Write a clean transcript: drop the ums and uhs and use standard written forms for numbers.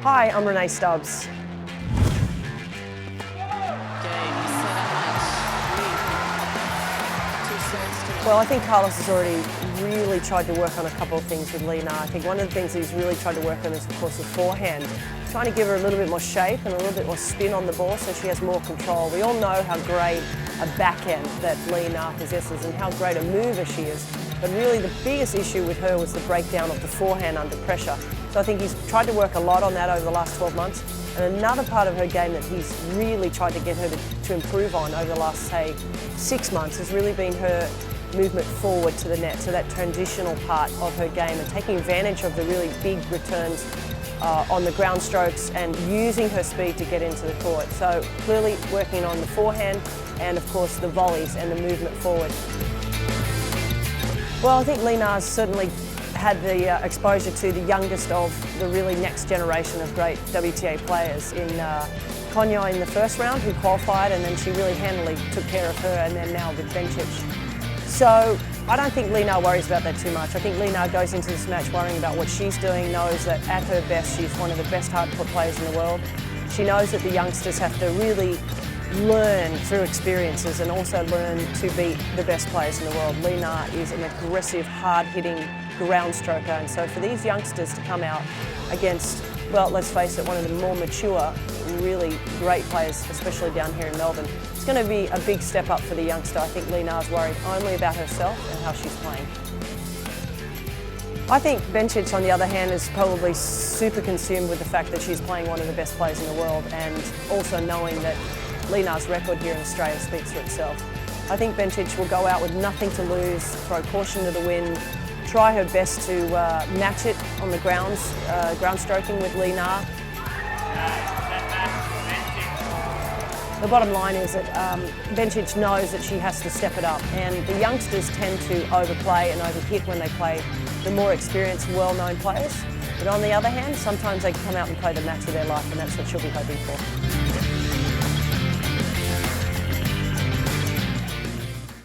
Hi, I'm Rennae Stubbs. Well, I think Carlos has already really tried to work on a couple of things with Lee Na. I think one of the things that he's really tried to work on is, of course, the forehand. Trying to give her a little bit more shape and a little bit more spin on the ball so she has more control. We all know how great a backhand that Lee Na possesses and how great a mover she is. But really the biggest issue with her was the breakdown of the forehand under pressure. So I think he's tried to work a lot on that over the last 12 months. And another part of her game that he's really tried to get her to improve on over the last, say, 6 months has really been her movement forward to the net, so that transitional part of her game and taking advantage of the really big returns on the ground strokes and using her speed to get into the court. So clearly working on the forehand and of course the volleys and the movement forward. Well, I think Lee Na's certainly had the exposure to the youngest of the really next generation of great WTA players in Konya in the first round, who qualified, and then she really handily took care of her, and then now with Bencic. So I don't think Lee Na worries about that too much. I think Lee Na goes into this match worrying about what she's doing, knows that at her best she's one of the best hard-court players in the world. She knows that the youngsters have to really learn through experiences and also learn to beat the best players in the world. Lee Na is an aggressive, hard-hitting ground stroker, and so for these youngsters to come out against, well, let's face it, one of the more mature, really great players, especially down here in Melbourne, it's going to be a big step up for the youngster. I think Lee Na's worried only about herself and how she's playing. I think Bencic, on the other hand, is probably super consumed with the fact that she's playing one of the best players in the world, and also knowing that Lee Na's record here in Australia speaks for itself. I think Bencic will go out with nothing to lose, throw caution to the wind, try her best to match it on the ground stroking with Lee Na. The bottom line is that Bencic knows that she has to step it up, and the youngsters tend to overplay and overhit when they play the more experienced, well-known players. But on the other hand, sometimes they come out and play the match of their life, and that's what she'll be hoping for.